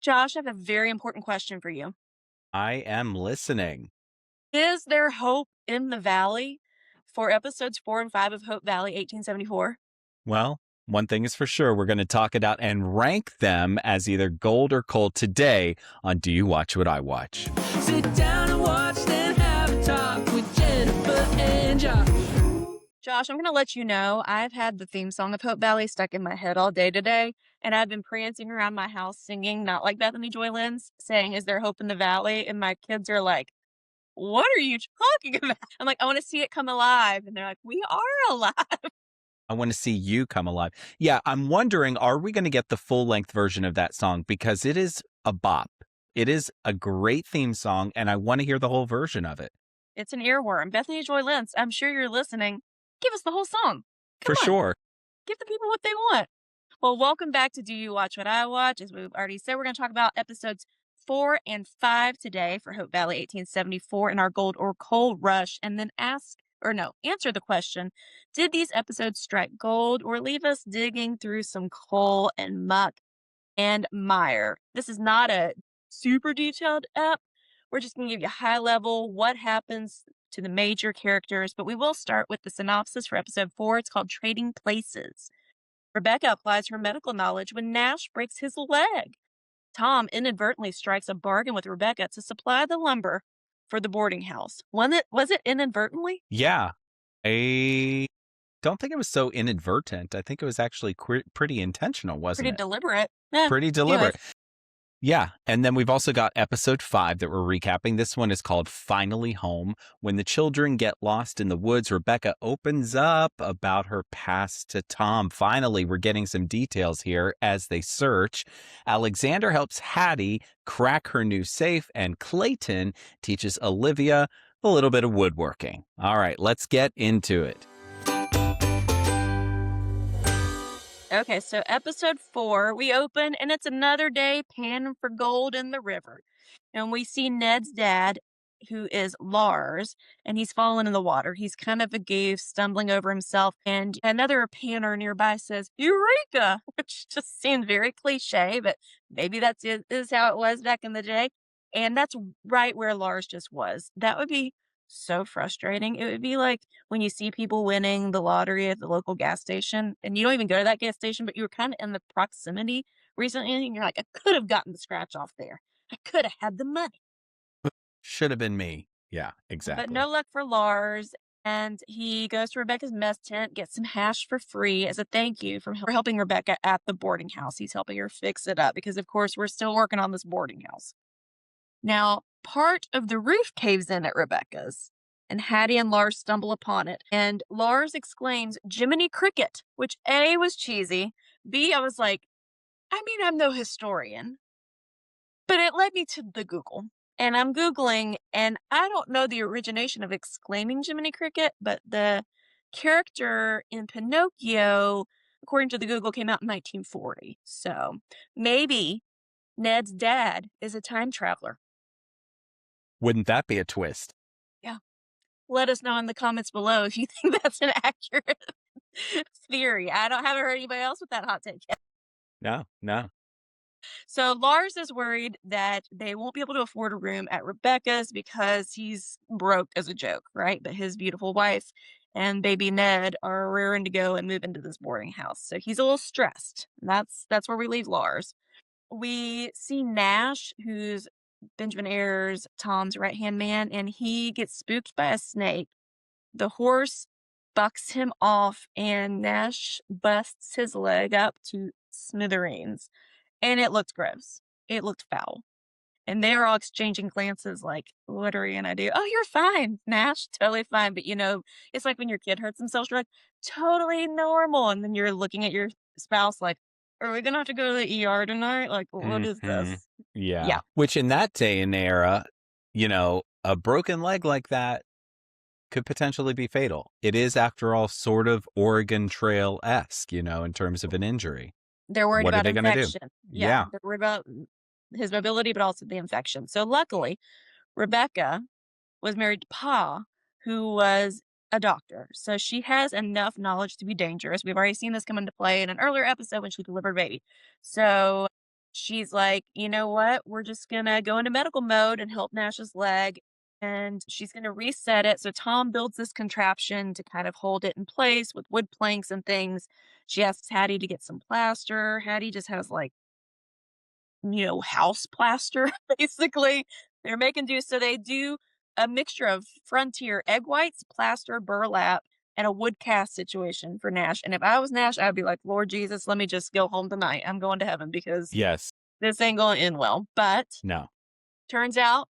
Josh, I have a very important question for you. I am listening. Is there hope in the valley for episodes 4 and 5 of Hope Valley 1874? Well, one thing is for sure, we're going to talk it out and rank them as either gold or cold today on Do You Watch What I Watch? Sit down and watch, then have a talk with Jennifer and Josh. Josh, I'm going to let you know I've had the theme song of Hope Valley stuck in my head all day today, and I've been prancing around my house singing, not like Bethany Joy Lynn's, saying, "Is there hope in the valley?" And my kids are like, "What are you talking about?" I'm like, "I want to see it come alive." And they're like, "We are alive." I want to see you come alive. Yeah, I'm wondering, are we going to get the full length version of that song? Because it is a bop. It is a great theme song, and I want to hear the whole version of it. It's an earworm. Bethany Joy Lynn's, I'm sure you're listening. Give us the whole song. Come For on. sure. Give the people what they want. Well, welcome back to Do You Watch What I Watch? As we've already said, we're going to talk about episodes 4 and 5 today for Hope Valley 1874 in our Gold or Coal Rush, and then answer the question, did these episodes strike gold or leave us digging through some coal and muck and mire? This is not a super detailed ep. We're just going to give you high level what happens to the major characters, but we will start with the synopsis for episode 4. It's called Trading Places. Rebecca applies her medical knowledge when Nash breaks his leg. Tom inadvertently strikes a bargain with Rebecca to supply the lumber for the boarding house. Was it inadvertently? Yeah. I don't think it was so inadvertent. I think it was actually pretty intentional, wasn't Pretty it? deliberate. Pretty deliberate. Yeah. And then we've also got episode 5 that we're recapping. This one is called Finally Home. When the children get lost in the woods, Rebecca opens up about her past to Tom. Finally, we're getting some details here as they search. Alexander helps Hattie crack her new safe, and Clayton teaches Olivia a little bit of woodworking. All right, let's get into it. Okay, so episode 4, we open and it's another day panning for gold in the river. And we see Ned's dad, who is Lars, and he's fallen in the water. He's kind of a goof, stumbling over himself. And another panner nearby says, "Eureka!" which just seems very cliche, but maybe is how it was back in the day. And that's right where Lars just was. That would be so frustrating. It would be like when you see people winning the lottery at the local gas station and you don't even go to that gas station, but you were kind of in the proximity recently and you're like, "I could have gotten the scratch off there. I could have had the money." Should have been me. Yeah, But exactly. no luck for Lars. And he goes to Rebecca's mess tent, gets some hash for free as a thank you for helping Rebecca at the boarding house. He's helping her fix it up because, of course, we're still working on this boarding house. Now, part of the roof caves in at Rebecca's, and Hattie and Lars stumble upon it. And Lars exclaims, "Jiminy Cricket," which A, was cheesy. B, I was like, I mean, I'm no historian, but it led me to the Google. And I'm Googling, and I don't know the origination of exclaiming Jiminy Cricket, but the character in Pinocchio, according to the Google, came out in 1940. So maybe Ned's dad is a time traveler. Wouldn't that be a twist? Yeah. Let us know in the comments below if you think that's an accurate theory. Haven't heard anybody else with that hot take yet. No. So Lars is worried that they won't be able to afford a room at Rebecca's because he's broke as a joke, right? But his beautiful wife and baby Ned are raring to go and move into this boarding house. So he's a little stressed. That's where we leave Lars. We see Nash, who's Benjamin Ayers, Tom's right-hand man, and he gets spooked by a snake. The horse bucks him off, and Nash busts his leg up to smithereens. And it looked gross. It looked foul. And they are all exchanging glances like, "What are you going to do?" "Oh, you're fine, Nash. Totally fine." But, it's like when your kid hurts themselves, you're like, "Totally normal." And then you're looking at your spouse like, "Are we going to have to go to the ER tonight? Like, what is this?" Yeah. Which in that day and era, a broken leg like that could potentially be fatal. It is, after all, sort of Oregon Trail-esque, in terms of an injury. They're worried What are about they gonna do? infection. Yeah. They're worried about his mobility, but also the infection. So luckily, Rebecca was married to Pa, who was a doctor. So she has enough knowledge to be dangerous. We've already seen this come into play in an earlier episode when she delivered baby. So she's like, you know what? We're just gonna go into medical mode and help Nash's leg. And she's gonna reset it. So Tom builds this contraption to kind of hold it in place with wood planks and things. She asks Hattie to get some plaster. Hattie just has like, house plaster, basically. They're making do. So they do a mixture of frontier egg whites, plaster, burlap, and a wood cast situation for Nash. And if I was Nash, I'd be like, Lord Jesus, let me just go home tonight. I'm going to heaven because Yes. this ain't going to end well. But No. turns out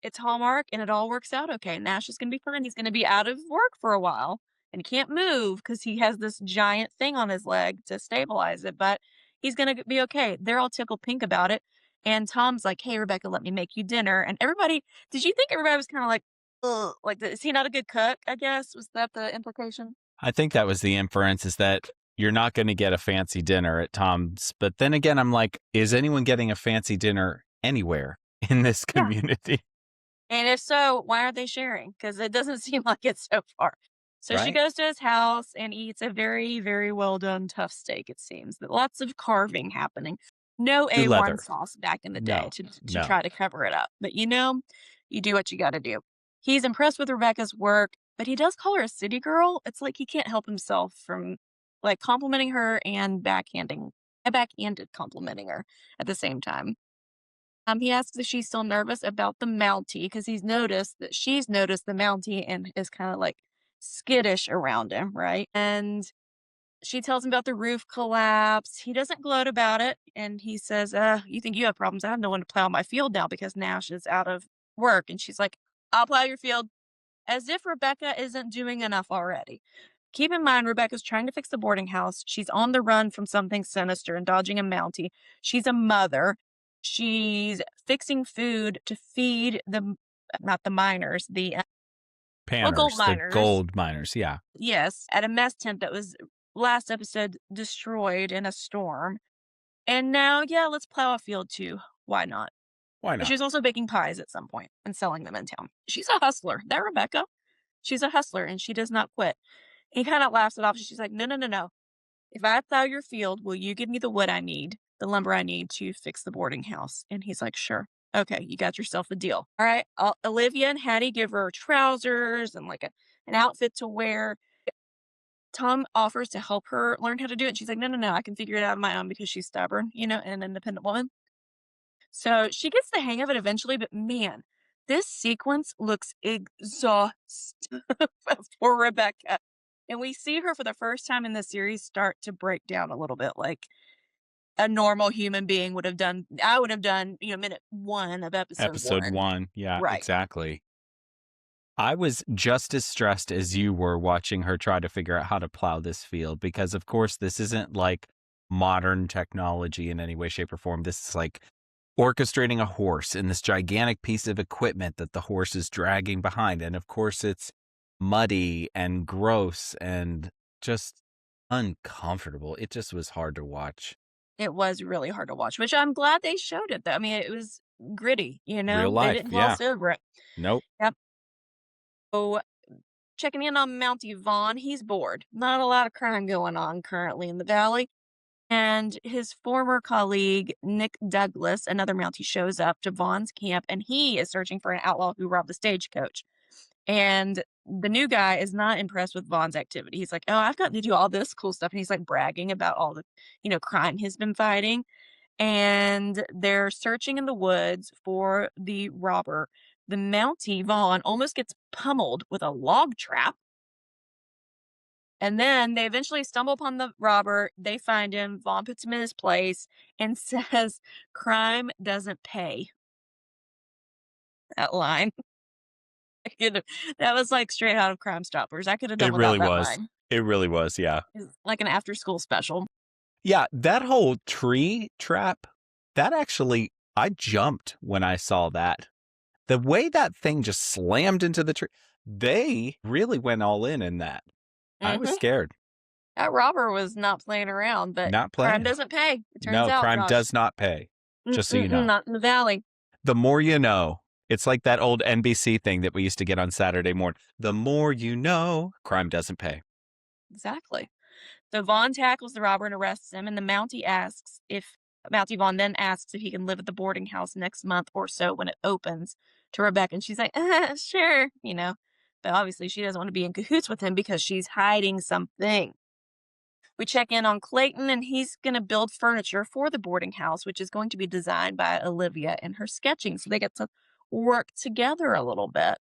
it's Hallmark and it all works out okay. Nash is going to be fine. He's going to be out of work for a while and he can't move because he has this giant thing on his leg to stabilize it, but he's going to be okay. They're all tickled pink about it. And Tom's like, hey, Rebecca, let me make you dinner. And everybody, did you think everybody was kind of like, ugh, like, is he not a good cook? I guess. Was that the implication? I think that was the inference, is that you're not going to get a fancy dinner at Tom's. But then again, I'm like, is anyone getting a fancy dinner anywhere in this Yeah. community? And if so, why aren't they sharing? Because it doesn't seem like it so far. So she Right? goes to his house and eats a very, very well done tough steak, it seems. But lots of carving happening. No Through A1 leather. sauce back in the day No. to No. try to cover it up. But you do what you got to do. He's impressed with Rebecca's work, but he does call her a city girl. It's like he can't help himself from like complimenting her and backhanded complimenting her at the same time. He asks if she's still nervous about the Mountie because he's noticed that she's noticed the Mountie and is kind of like skittish around him, right? And she tells him about the roof collapse. He doesn't gloat about it. And he says, you think you have problems? I have no one to plow my field now because Nash is out of work. And she's like, I'll plow your field, as if Rebecca isn't doing enough already. Keep in mind, Rebecca's trying to fix the boarding house. She's on the run from something sinister and dodging a Mountie. She's a mother. She's fixing food to feed not the miners, the gold Panners, the miners. gold miners. Yeah. Yes, at a mess tent that was last episode destroyed in a storm. And now, yeah, let's plow a field too. Why not? Why But not? she was also baking pies at some point and selling them in town. She's a hustler. That Rebecca. She's a hustler and she does not quit. He kind of laughs it off. She's like, no, no, no, no. If I plow your field, will you give me the wood I need, the lumber I need to fix the boarding house? And he's like, sure. Okay, you got yourself a deal. All right. Olivia and Hattie give her trousers and like an outfit to wear. Tom offers to help her learn how to do it. She's like, no, no, no, I can figure it out on my own because she's stubborn, and an independent woman. So she gets the hang of it eventually, but man, this sequence looks exhausting for Rebecca. And we see her for the first time in the series start to break down a little bit like a normal human being would have done. I would have done, minute 1 of episode Episode 1. 1. Yeah, Right. exactly. I was just as stressed as you were watching her try to figure out how to plow this field because, of course, this isn't like modern technology in any way, shape, or form. This is like orchestrating a horse in this gigantic piece of equipment that the horse is dragging behind. And of course, it's muddy and gross and just uncomfortable. It just was hard to watch. It was really hard to watch, which I'm glad they showed it though. I mean, it was gritty, Real They life. didn't Yeah. gloss over it. Nope. Yep. So checking in on Mountie Vaughn, he's bored. Not a lot of crime going on currently in the valley. And his former colleague, Nick Douglas, another Mountie, shows up to Vaughn's camp and he is searching for an outlaw who robbed the stagecoach. And the new guy is not impressed with Vaughn's activity. He's like, oh, I've gotten to do all this cool stuff. And he's like bragging about all the, crime he's been fighting. And they're searching in the woods for the robber. The Mountie, Vaughn, almost gets pummeled with a log trap. And then they eventually stumble upon the robber. They find him. Vaughn puts him in his place and says, crime doesn't pay. That line. That was like straight out of Crime Stoppers. I could have done It without really that was. line. It really was. Yeah. It's like an after school special. Yeah. That whole tree trap, that actually, I jumped when I saw that. The way that thing just slammed into the tree, they really went all in that. I was Mhm. scared. That robber was not playing around, but Not crime playing. doesn't pay. It turns No, out, crime Josh. does not pay. Just so you know. Not in the valley. The more you know. It's like that old NBC thing that we used to get on Saturday morning. The more you know, crime doesn't pay. Exactly. So Vaughn tackles the robber and arrests him, and the Mountie Vaughn then asks if he can live at the boarding house next month or so when it opens to Rebecca, and she's like, sure, But obviously she doesn't want to be in cahoots with him because she's hiding something. We check in on Clayton, and he's going to build furniture for the boarding house, which is going to be designed by Olivia in her sketching. So they get to work together a little bit.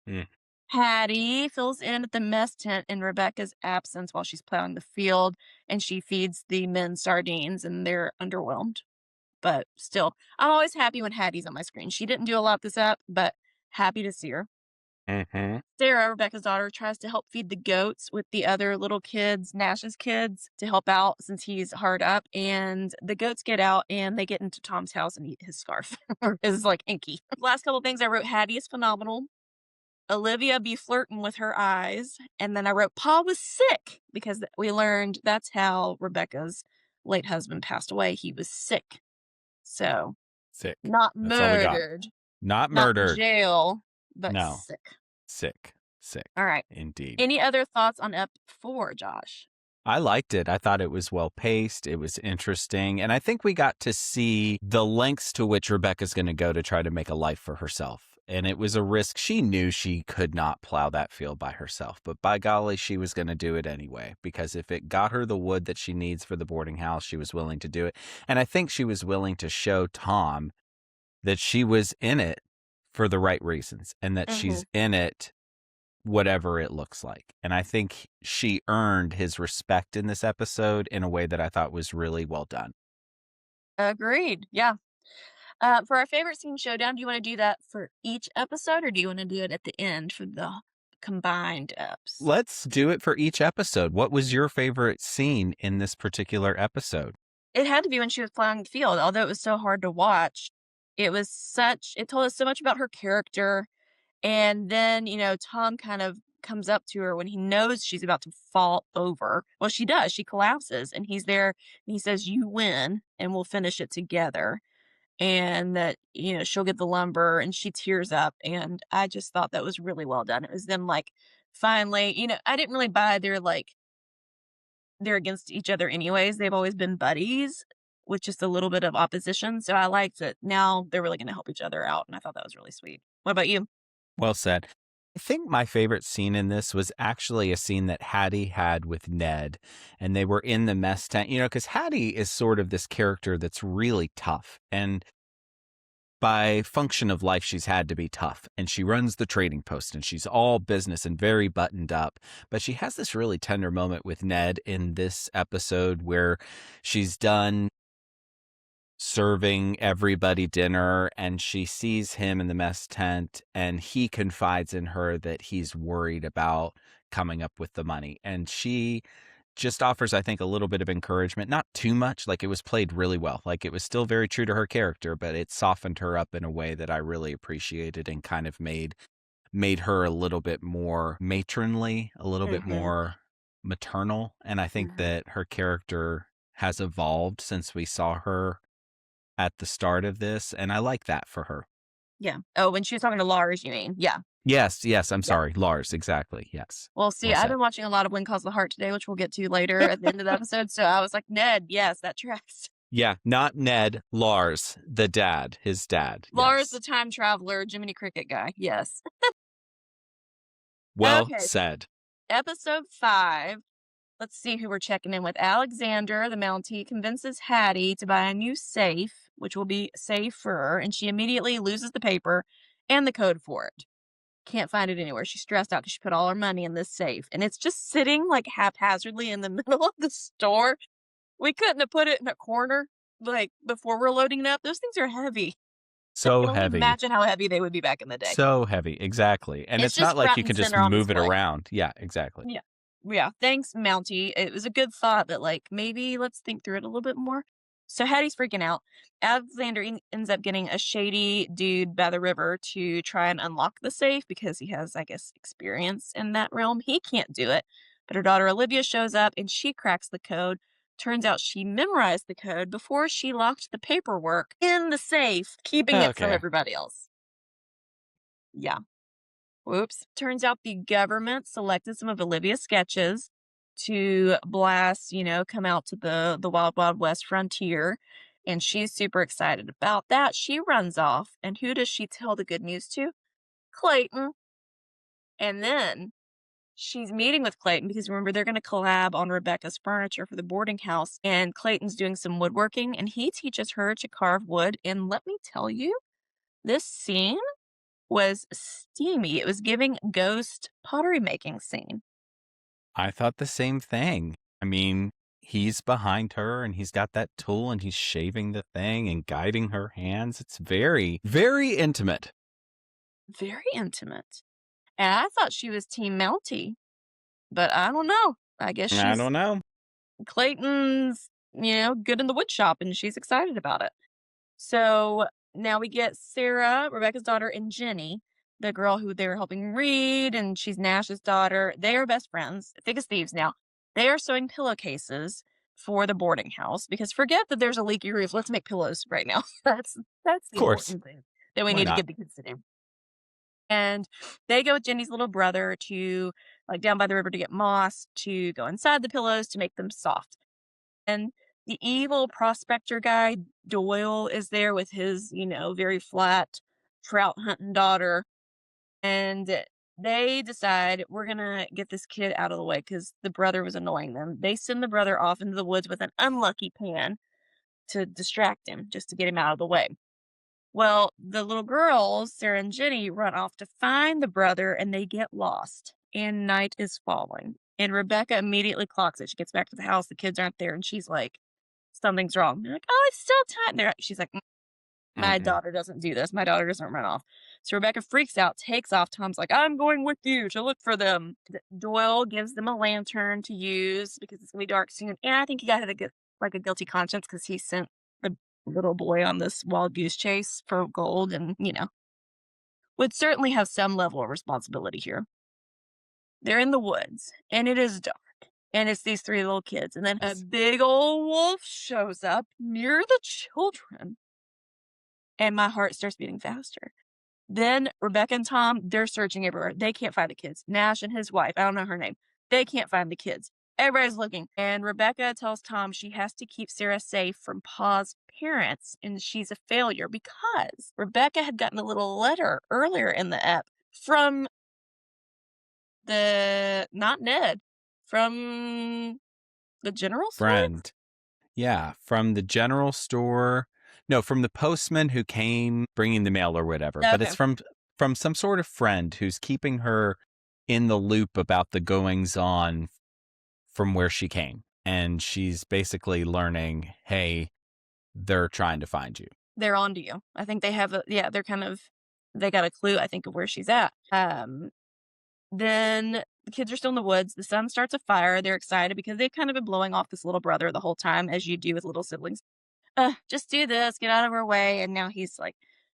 Mm. Hattie fills in at the mess tent in Rebecca's absence while she's plowing the field, and she feeds the men sardines, and they're underwhelmed. But still, I'm always happy when Hattie's on my screen. She didn't do a lot this up, but happy to see her. Mm-hmm. Sarah, Rebecca's daughter, tries to help feed the goats with the other little kids, Nash's kids, to help out since he's hard up. And the goats get out and they get into Tom's house and eat his scarf or his hanky. Last couple things I wrote: Hattie is phenomenal. Olivia be flirting with her eyes. And then I wrote Paul was sick because we learned that's how Rebecca's late husband passed away. He was sick. So Sick. not That's all we got. murdered. Not Not murdered. jail, but No. sick. Sick. All right. Indeed. Any other thoughts on Ep 4, Josh? I liked it. I thought it was well paced. It was interesting. And I think we got to see the lengths to which Rebecca's going to go to try to make a life for herself. And it was a risk. She knew she could not plow that field by herself, but by golly, she was going to do it anyway, because if it got her the wood that she needs for the boarding house, she was willing to do it. And I think she was willing to show Tom that she was in it for the right reasons and that she's in it whatever it looks like. And I think she earned his respect in this episode in a way that I thought was really well done. Agreed. Yeah. For our favorite scene showdown, do you want to do that for each episode or do you want to do it at the end for the combined eps? Let's do it for each episode. What was your favorite scene in this particular episode? It had to be when she was plowing the field, although it was so hard to watch. It told us so much about her character. And then, Tom kind of comes up to her when he knows she's about to fall over. Well, she does. She collapses and he's there and he says, "You win and we'll finish it together." And that, she'll get the lumber and she tears up. And I just thought that was really well done. It was them finally, I didn't really buy they're against each other anyways. They've always been buddies with just a little bit of opposition. So I liked that now they're really going to help each other out. And I thought that was really sweet. What about you? Well said. I think my favorite scene in this was actually a scene that Hattie had with Ned, and they were in the mess tent, because Hattie is sort of this character that's really tough, and by function of life, she's had to be tough, and she runs the trading post, and she's all business and very buttoned up, but she has this really tender moment with Ned in this episode where she's done serving everybody dinner and she sees him in the mess tent and he confides in her that he's worried about coming up with the money, and she just offers, I think, a little bit of encouragement, not too much. It was played really well, it was still very true to her character, but it softened her up in a way that I really appreciated and kind of made her a little bit more matronly, a little bit more maternal. And I think that her character has evolved since we saw her at the start of this, and I like that for her. Yeah. Oh, when she was talking to Lars, you mean? Yeah. Yes, I'm sorry. Lars, exactly, yes. Well, see, I've been watching a lot of When Calls the Heart today, which we'll get to later at the end of the episode, so I was like, Ned, yes, that tracks. Yeah, not Ned, Lars, the dad, his dad. Lars, yes. the time traveler, Jiminy Cricket guy, yes. Well said. Episode 5. Let's see who we're checking in with. Alexander, the Mountie, convinces Hattie to buy a new safe, which will be safer, and she immediately loses the paper and the code for it. Can't find it anywhere. She's stressed out because she put all her money in this safe, and it's just sitting haphazardly in the middle of the store. We couldn't have put it in a corner before we're loading it up. Those things are heavy. So I can only heavy. imagine how heavy they would be back in the day. So heavy, exactly. And it's not like you can just move it around. Yeah, exactly. Yeah. Thanks, Mountie. It was a good thought, but maybe let's think through it a little bit more. So Hattie's freaking out. Alexander ends up getting a shady dude by the river to try and unlock the safe because he has, I guess, experience in that realm. He can't do it. But her daughter Olivia shows up and she cracks the code. Turns out she memorized the code before she locked the paperwork in the safe, keeping it from everybody else. Yeah. Whoops. Turns out the government selected some of Olivia's sketches to blast, come out to the wild, wild west frontier. And she's super excited about that. She runs off. And who does she tell the good news to? Clayton. And then she's meeting with Clayton because remember, they're going to collab on Rebecca's furniture for the boarding house. And Clayton's doing some woodworking and he teaches her to carve wood. And let me tell you, this scene was steamy. It was giving ghost pottery making scene. I thought the same thing. I mean, he's behind her and he's got that tool and he's shaving the thing and guiding her hands. It's very, very intimate. Very intimate. And I thought she was Team Mountie, but I don't know. I guess I she's don't know. Clayton's, good in the wood shop and she's excited about it. So now we get Sarah, Rebecca's daughter, and Jenny, the girl who they were helping read, and she's Nash's daughter. They are best friends, thick as thieves now. They are sewing pillowcases for the boarding house because forget that there's a leaky roof. Let's make pillows right now. That's the Of course. important thing that we Why need to not? get the kids to do. And they go with Jenny's little brother to like down by the river to get moss to go inside the pillows to make them soft. And the evil prospector guy, Doyle, is there with his, very flat trout hunting daughter. And they decide we're going to get this kid out of the way because the brother was annoying them. They send the brother off into the woods with an unlucky pan to distract him, just to get him out of the way. Well, the little girls, Sarah and Jenny, run off to find the brother and they get lost. And night is falling. And Rebecca immediately clocks it. She gets back to the house. The kids aren't there. And she's like, something's wrong. They're like, oh, it's still time. She's like, my daughter doesn't do this. My daughter doesn't run off. So Rebecca freaks out, takes off. Tom's like, I'm going with you to look for them. Doyle gives them a lantern to use because it's going to be dark soon. And I think he got a guilty conscience because he sent the little boy on this wild goose chase for gold and, would certainly have some level of responsibility here. They're in the woods and it is dark. And it's these three little kids. And then a big old wolf shows up near the children. And my heart starts beating faster. Then Rebecca and Tom, they're searching everywhere. They can't find the kids. Nash and his wife, I don't know her name. They can't find the kids. Everybody's looking. And Rebecca tells Tom she has to keep Sarah safe from Pa's parents. And she's a failure because Rebecca had gotten a little letter earlier in the ep from not Ned, from the general store? Friend. Yeah, from the general store. No, from the postman who came bringing the mail or whatever. But it's from some sort of friend who's keeping her in the loop about the goings on from where she came. And she's basically learning, hey, they're trying to find you. They're on to you. I think they have they got a clue, I think, of where she's at. Then the kids are still in the woods. The son starts a fire. They're excited because they've kind of been blowing off this little brother the whole time, as you do with little siblings. Just do this, get out of our way. And now he's like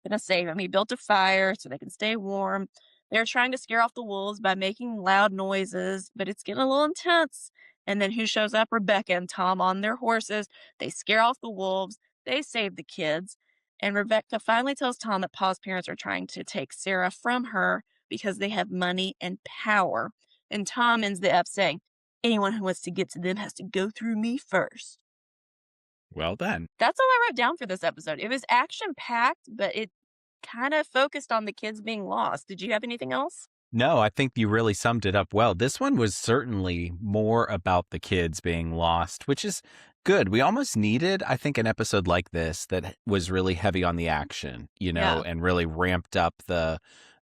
gonna save him. He built a fire so they can stay warm. They're trying to scare off the wolves by making loud noises, but it's getting a little intense. And then who shows up? Rebecca and Tom on their horses. They scare off the wolves. They save the kids. And Rebecca finally tells Tom that Pa's parents are trying to take Sarah from her because they have money and power. And Tom ends the ep saying, anyone who wants to get to them has to go through me first. Well done. That's all I wrote down for this episode. It was action-packed, but it kind of focused on the kids being lost. Did you have anything else? No, I think you really summed it up well. This one was certainly more about the kids being lost, which is good. We almost needed, I think, an episode like this that was really heavy on the action, and really ramped up the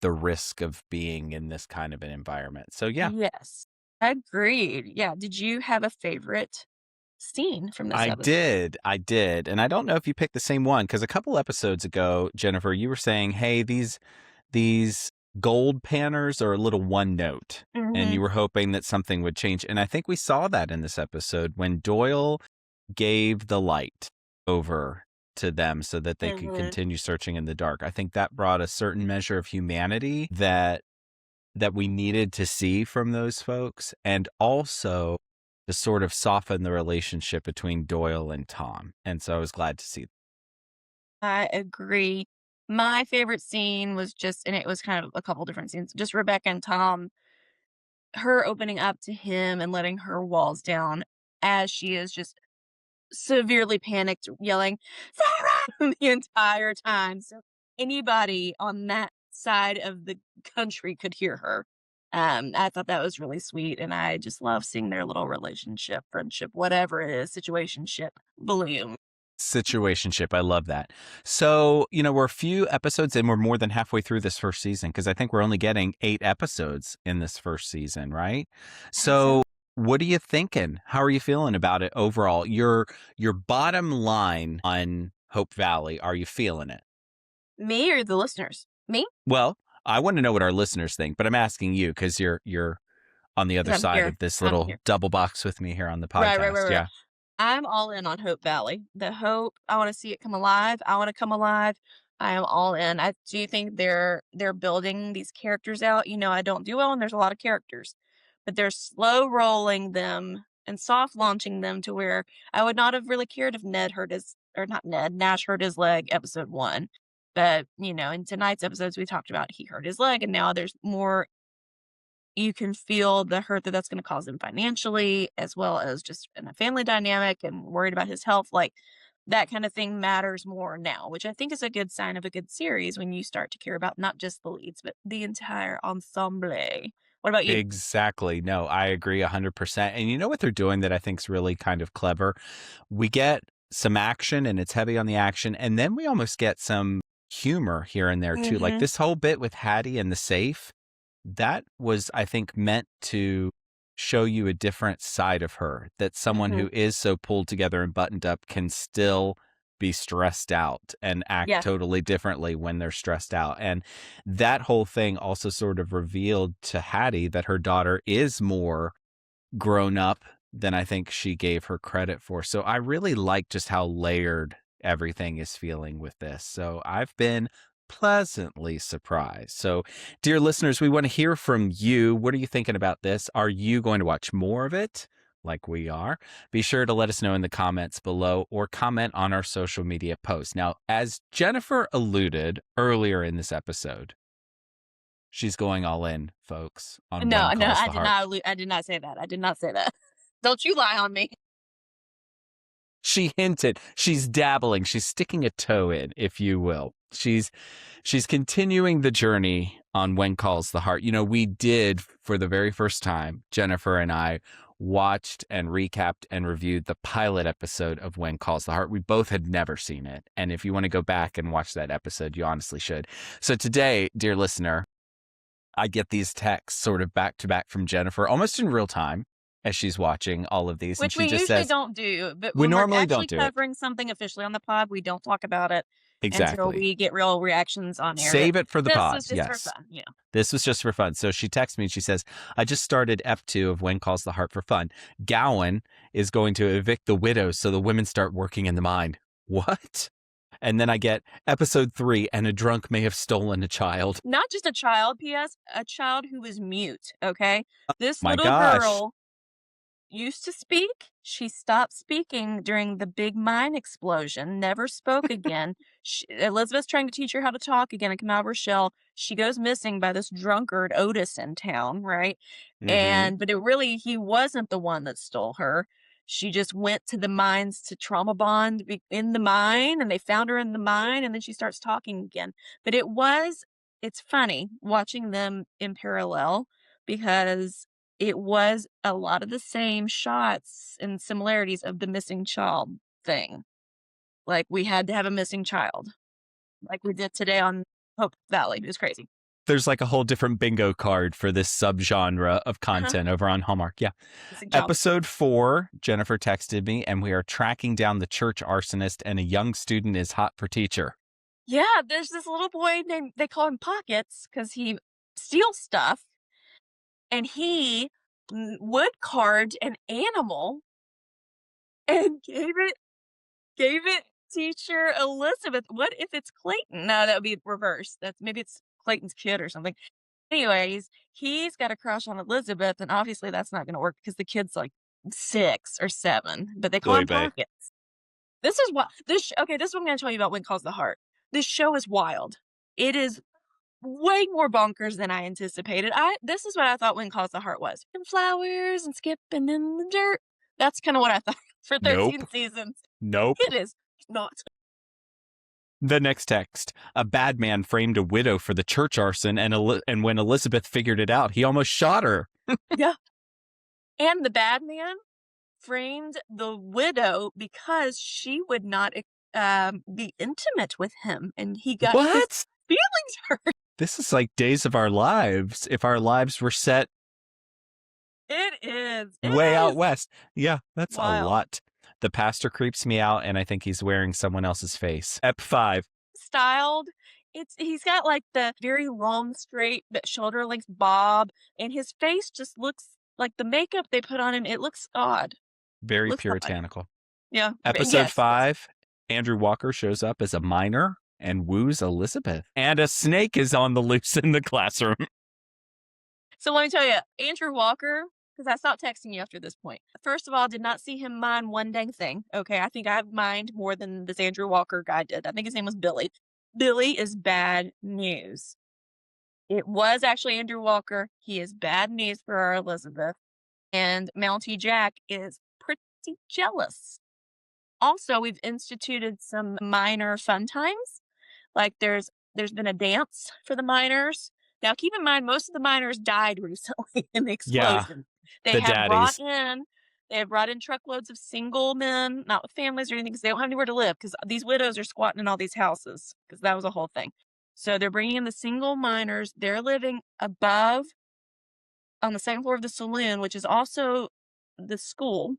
risk of being in this kind of an environment. So, yeah. Yes, agreed. Yeah. Did you have a favorite scene from this episode? I did. And I don't know if you picked the same one, because a couple episodes ago, Jennifer, you were saying, hey, these gold panners are a little one note, and you were hoping that something would change. And I think we saw that in this episode when Doyle gave the light over to them so that they could continue searching in the dark. I think that brought a certain measure of humanity that we needed to see from those folks, and also to sort of soften the relationship between Doyle and Tom. And so I was glad to see that. I agree. My favorite scene was just and it was kind of a couple different scenes, just Rebecca and Tom, her opening up to him and letting her walls down as she is just severely panicked, yelling, "Sarah!" the entire time. So anybody on that side of the country could hear her. I thought that was really sweet, and I just love seeing their little relationship, friendship, whatever it is, situationship bloom. Situationship. I love that. So, we're a few episodes and we're more than halfway through this first season because I think we're only getting 8 episodes in this first season, right? I think so. So, what are you thinking? How are you feeling about it overall? Your bottom line on Hope Valley, are you feeling it? Me or the listeners? Me? Well, I want to know what our listeners think, but I'm asking you because you're on the other 'Cause I'm side here. of this I'm little here. double box with me here on the Right, right, right, podcast. right. Yeah. I'm all in on Hope Valley. The hope, I wanna see it come alive. I wanna come alive. I am all in. I do think they're building these characters out. I don't do well when there's a lot of characters, but they're slow rolling them and soft launching them to where I would not have really cared if Ned hurt his or not Ned, Nash hurt his leg episode 1. But, in tonight's episodes, we talked about he hurt his leg, and now there's more. You can feel the hurt that that's gonna cause him financially, as well as just in a family dynamic and worried about his health, like, that kind of thing matters more now, which I think is a good sign of a good series when you start to care about not just the leads, but the entire ensemble. What about you? Exactly. No, I agree 100%. And you know what they're doing that I think is really kind of clever? We get some action and it's heavy on the action. And then we almost get some humor here and there too. Like Mhm, this whole bit with Hattie and the safe, that was, I think, meant to show you a different side of her, that someone mhm. who is so pulled together and buttoned up can still be stressed out and act Yeah, totally differently when they're stressed out. And that whole thing also sort of revealed to Hattie that her daughter is more grown up than I think she gave her credit for. So I really like just how layered everything is feeling with this. So I've been pleasantly surprised. So, dear listeners, we want to hear from you. What are you thinking about this? Are you going to watch more of it? Like we are. Be sure to let us know in the comments below or comment on our social media posts. Now, as Jennifer alluded earlier in this episode, she's going all in, folks, on no, When no, Calls I the did Heart. not I did not say that. I did not say that. Don't you lie on me. She hinted. She's dabbling. She's sticking a toe in, if you will. She's continuing the journey on When Calls the Heart. We did for the very first time, Jennifer and I watched and recapped and reviewed the pilot episode of When Calls the Heart. We both had never seen it. And if you want to go back and watch that episode, you honestly should. So today, dear listener, I get these texts sort of back to back from Jennifer almost in real time as she's watching all of these. And Which she we just usually says, don't do, but we when we're normally don't actually do it. covering something officially on the pod, we don't talk about it until Exactly. we get real reactions on air, but Save it for the this was pods. just for Yes. fun, This was just for fun. So she texts me and she says, I just started F2 of When Calls the Heart for fun. Gowan is going to evict the widows so the women start working in the mine. What? And then I get episode 3 and a drunk may have stolen a child. Not just a child, PS, a child who was mute, okay? This My little gosh. girl used to speak. She stopped speaking during the big mine explosion, never spoke again. Elizabeth's trying to teach her how to talk again and come out of her shell. She goes missing by this drunkard Otis in town, right? Mm-hmm. But he wasn't the one that stole her. She just went to the mines to trauma bond in the mine, and they found her in the mine, and then she starts talking again. But it's funny watching them in parallel because it was a lot of the same shots and similarities of the missing child thing. Like, we had to have a missing child, like we did today on Hope Valley. It was crazy. There's like a whole different bingo card for this subgenre of Uh-huh. content over on Hallmark. Yeah. Missing child. Episode 4, Jennifer texted me, and we are tracking down the church arsonist, and a young student is hot for teacher. Yeah, there's this little boy named they call him Pockets because he steals stuff, and he wood carved an animal and gave it teacher Elizabeth. What if it's Clayton? No, that would be reversed. Maybe it's Clayton's kid or something. Anyways, he's got a crush on Elizabeth, and obviously that's not gonna work because the kid's like 6 or 7, but they call Oy him vey. Pockets. This is what this sh Okay, this is what I'm gonna tell you about When Calls the Heart. This show is wild. It is way more bonkers than I anticipated. This is what I thought When Calls the Heart was. And flowers and skipping in the dirt. That's kind of what I thought for 13 Nope. seasons. Nope. It is not. The next text. A bad man framed a widow for the church arson, and when Elizabeth figured it out, he almost shot her. Yeah. And the bad man framed the widow because she would not be intimate with him, and he got his What? feelings hurt. This is like Days of Our Lives if our lives were set It is. It way out is. west. Yeah, that's Wild. a lot. The pastor creeps me out, and I think he's wearing someone else's face. Ep 5. Styled. He's got like the very long, straight, but shoulder length bob, and his face just looks like the makeup they put on him. It looks odd. Very Looks odd. puritanical. Yeah. Episode Yes. 5. Andrew Walker shows up as a minor and woos Elizabeth. And a snake is on the loose in the classroom. So let me tell you, Andrew Walker, because I stopped texting you after this point. First of all, did not see him mine one dang thing. Okay, I think I've mined more than this Andrew Walker guy did. I think his name was Billy. Billy is bad news. It was actually Andrew Walker. He is bad news for our Elizabeth. And Mountie Jack is pretty jealous. Also, we've instituted some minor fun times. Like there's been a dance for the miners. Now, keep in mind, most of the miners died recently in the explosion. the They have daddies. brought in truckloads of single men, not with families or anything, because they don't have anywhere to live. Because these widows are squatting in all these houses, because that was a whole thing. So they're bringing in the single miners. They're living above on the second floor of the saloon, which is also the school,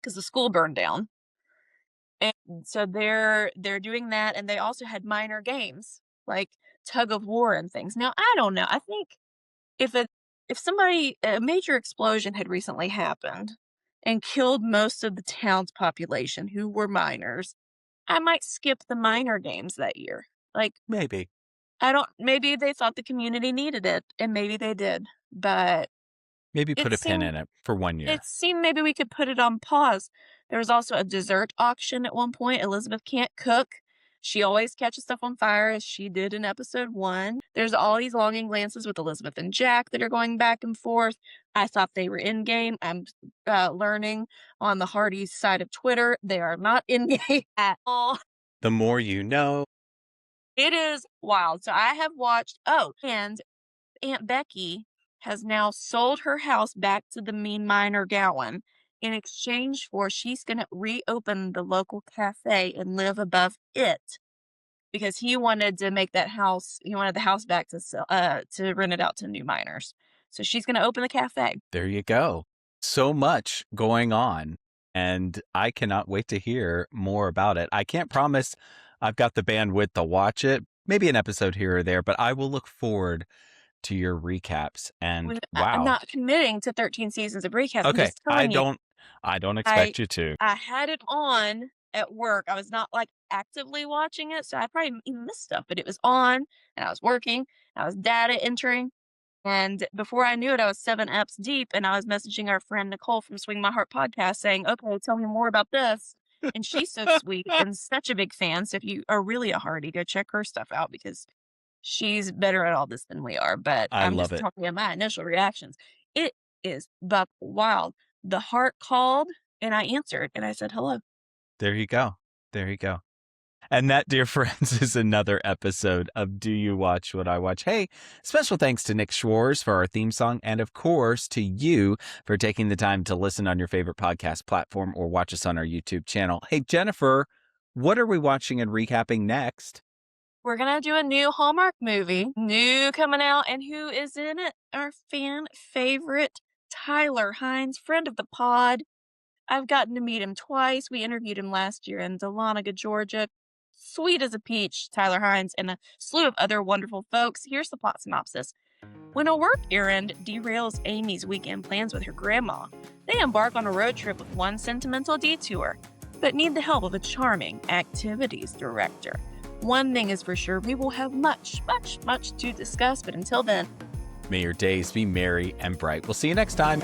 because the school burned down. And so they're doing that, and they also had minor games like tug of war and things. Now, I don't know. I think if a major explosion had recently happened and killed most of the town's population who were minors, I might skip the minor games that year. Like, Maybe. maybe they thought the community needed it, and maybe they did, but Maybe put it a pin seemed in it for 1 year. it seemed maybe we could put it on pause. There was also a dessert auction at one point. Elizabeth can't cook. She always catches stuff on fire, as she did in episode 1. There's all these longing glances with Elizabeth and Jack that are going back and forth. I thought they were in game. I'm learning on the Hearties side of Twitter, they are not in game at all. The more you know. It is wild. So I have watched. Oh, and Aunt Becky has now sold her house back to the mean miner Gowan in exchange for she's going to reopen the local cafe and live above it, because he wanted to make that house. He wanted the house back to sell, to rent it out to new miners. So she's going to open the cafe. There you go. So much going on, and I cannot wait to hear more about it. I can't promise I've got the bandwidth to watch it, maybe an episode here or there, but I will look forward to your recaps. And wow. I'm not committing to 13 seasons of recaps. I'm Okay, just telling you. I don't expect you to. I had it on at work. I was not like actively watching it, so I probably even missed stuff, but it was on and I was working, I was data entering. And before I knew it, I was 7 eps deep, and I was messaging our friend Nicole from Swing My Heart podcast saying, okay, tell me more about this. And she's so sweet and such a big fan. So if you are really a Heartie, go check her stuff out, because she's better at all this than we are. But I'm love just it. talking about my initial reactions. It is buck wild. The heart called, and I answered, and I said, hello. There you go. There you go. And that, dear friends, is another episode of Do You Watch What I Watch? Hey, special thanks to Nick Schwartz for our theme song, and of course to you for taking the time to listen on your favorite podcast platform or watch us on our YouTube channel. Hey, Jennifer, what are we watching and recapping next? We're going to do a new Hallmark movie, new coming out, and who is in it? Our fan favorite, Tyler Hines, friend of the pod. I've gotten to meet him twice. We interviewed him last year in Dahlonega, Georgia. Sweet as a peach, Tyler Hines, and a slew of other wonderful folks. Here's the plot synopsis. When a work errand derails Amy's weekend plans with her grandma, they embark on a road trip with one sentimental detour, but need the help of a charming activities director. One thing is for sure, we will have much, much, much to discuss, but until then, may your days be merry and bright. We'll see you next time.